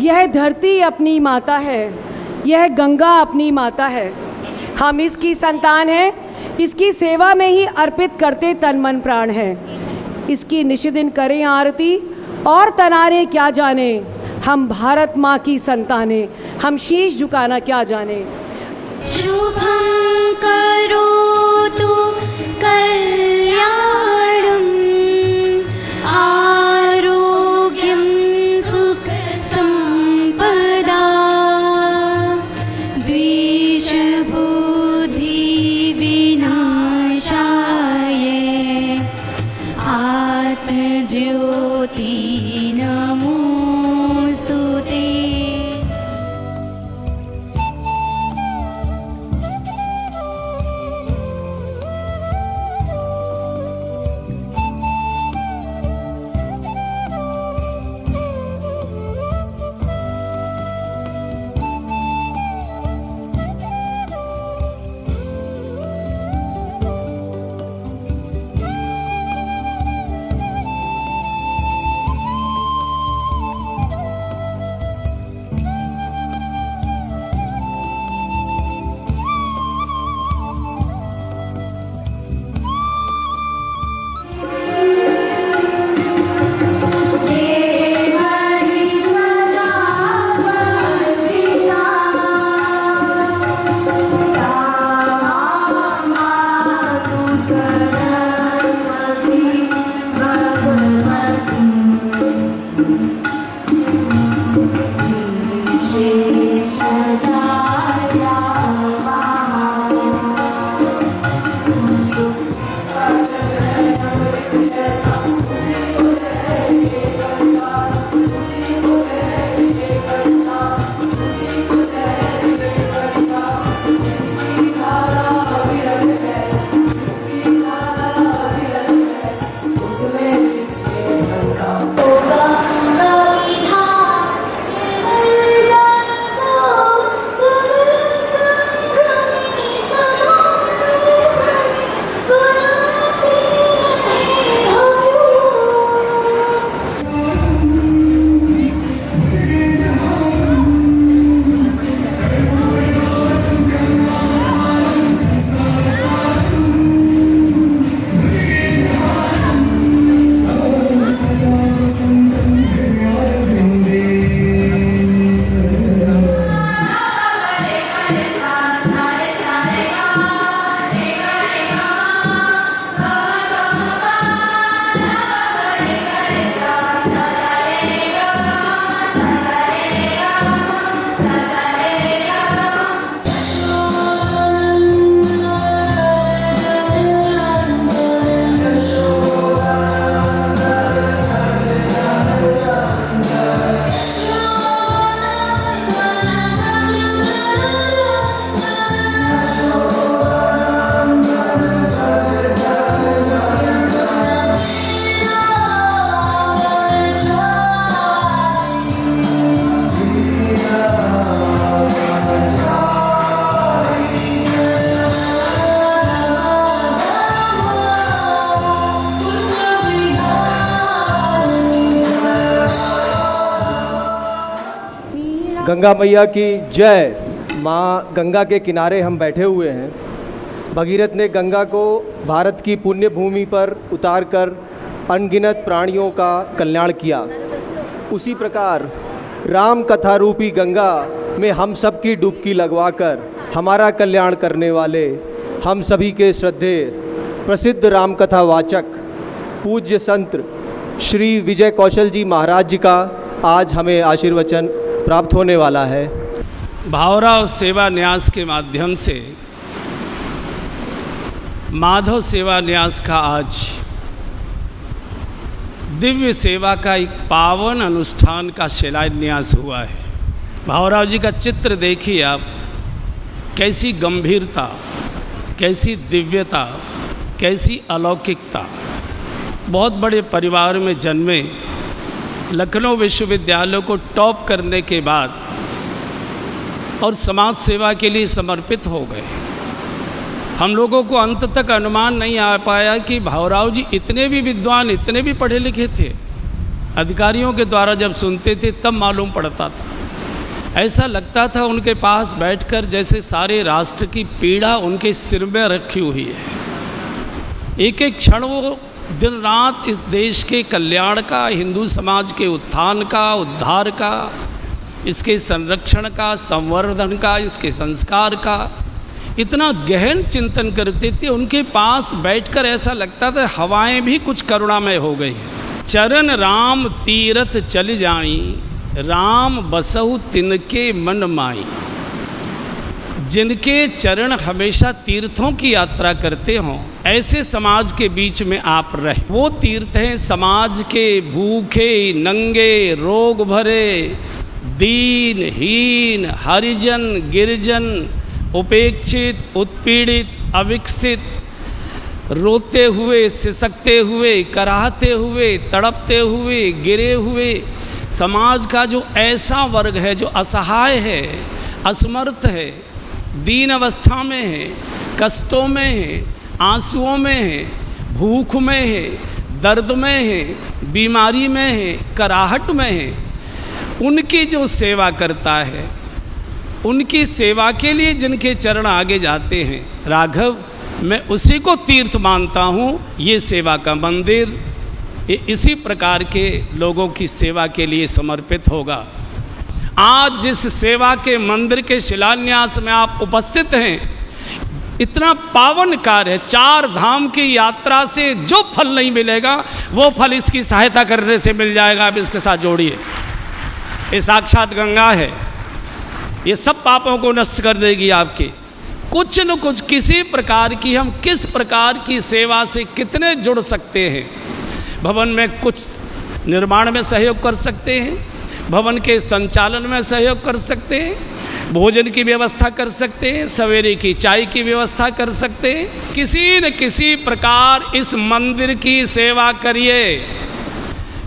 यह धरती अपनी माता है, यह गंगा अपनी माता है। हम इसकी संतान हैं, इसकी सेवा में ही अर्पित करते तन मन प्राण है। इसकी निशिदिन करें आरती और तनारे क्या जाने, हम भारत माँ की संतानें, हम शीश झुकाना क्या जाने। शुभं करोतु कल्याणं, आरोग्यं सुख संपदा, द्वेष बुद्धि विनाशाय, आत्मज्योति नमोस्तुते। गंगा मैया की जय। माँ गंगा के किनारे हम बैठे हुए हैं। भगीरथ ने गंगा को भारत की पुण्य भूमि पर उतारकर अनगिनत प्राणियों का कल्याण किया। उसी प्रकार राम कथा रूपी गंगा में हम सब की डुबकी लगवाकर हमारा कल्याण करने वाले हम सभी के श्रद्धेय प्रसिद्ध राम कथा वाचक पूज्य संत श्री विजय कौशल जी महाराज जी का आज हमें आशीर्वचन प्राप्त होने वाला है। भावराव सेवा न्यास के माध्यम से माधव सेवा न्यास का आज दिव्य सेवा का एक पावन अनुष्ठान का शिलान्यास हुआ है। भावराव जी का चित्र देखिए आप, कैसी गंभीरता, कैसी दिव्यता, कैसी अलौकिकता। बहुत बड़े परिवार में जन्मे, लखनऊ विश्वविद्यालय को टॉप करने के बाद और समाज सेवा के लिए समर्पित हो गए। हम लोगों को अंत तक अनुमान नहीं आ पाया कि भावराव जी इतने भी विद्वान, इतने भी पढ़े लिखे थे, अधिकारियों के द्वारा जब सुनते थे तब मालूम पड़ता था। ऐसा लगता था उनके पास बैठकर जैसे सारे राष्ट्र की पीड़ा उनके सिर में रखी हुई है। एक एक क्षण वो दिन रात इस देश के कल्याण का, हिंदू समाज के उत्थान का, उद्धार का, इसके संरक्षण का, संवर्धन का, इसके संस्कार का इतना गहन चिंतन करते थे। उनके पास बैठकर ऐसा लगता था हवाएं भी कुछ करुणामय हो गई। चरण राम तीरथ चल जाई, राम बसहु तिनके मन माई। जिनके चरण हमेशा तीर्थों की यात्रा करते हों, ऐसे समाज के बीच में आप रहे। वो तीर्थ हैं समाज के भूखे, नंगे, रोग भरे, दीन, हीन, हरिजन, गिरिजन, उपेक्षित, उत्पीड़ित, अविकसित, रोते हुए, सिसकते हुए, कराहते हुए, तड़पते हुए, गिरे हुए समाज का जो ऐसा वर्ग है जो असहाय है, असमर्थ है, दीन अवस्था में है, कष्टों में है, आंसुओं में है, भूख में है, दर्द में है, बीमारी में है, कराहट में है, उनकी जो सेवा करता है, उनकी सेवा के लिए जिनके चरण आगे जाते हैं, राघव मैं उसी को तीर्थ मानता हूँ। ये सेवा का मंदिर ये इसी प्रकार के लोगों की सेवा के लिए समर्पित होगा। आज जिस सेवा के मंदिर के शिलान्यास में आप उपस्थित हैं, इतना पावन कार्य है। 4 धाम की यात्रा से जो फल नहीं मिलेगा वो फल इसकी सहायता करने से मिल जाएगा। आप इसके साथ जोड़िए, ये साक्षात गंगा है, ये सब पापों को नष्ट कर देगी आपके। कुछ न कुछ किसी प्रकार की, हम किस प्रकार की सेवा से कितने जुड़ सकते हैं। भवन में कुछ निर्माण में सहयोग कर सकते हैं, भवन के संचालन में सहयोग कर सकते हैं, भोजन की व्यवस्था कर सकते हैं, सवेरे की चाय की व्यवस्था कर सकते हैं। किसी न किसी प्रकार इस मंदिर की सेवा करिए।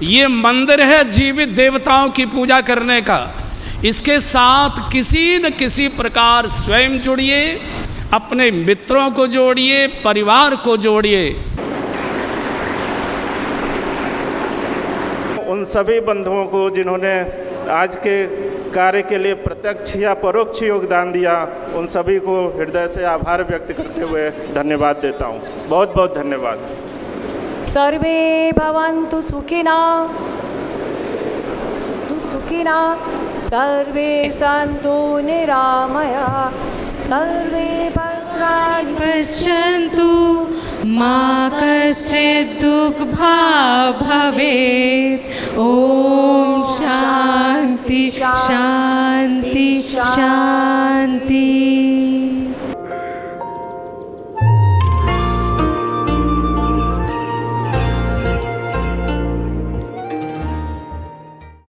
ये मंदिर है जीवित देवताओं की पूजा करने का। इसके साथ किसी न किसी प्रकार स्वयं जुड़िए, अपने मित्रों को जोड़िए, परिवार को जोड़िए। उन सभी बंधुओं को जिन्होंने आज के कार्य के लिए प्रत्यक्ष या परोक्ष योगदान दिया, उन सभी को हृदय से आभार व्यक्त करते हुए धन्यवाद देता हूँ। बहुत बहुत धन्यवाद। सर्वे भवन्तु सुखिना, सर्वे सन्तु निरामया, सर्वे भद्राणि पश्यन्तु मा कश्चित् दुःखभाग् भवेत्। ॐ शान्ति शान्ति शान्ति।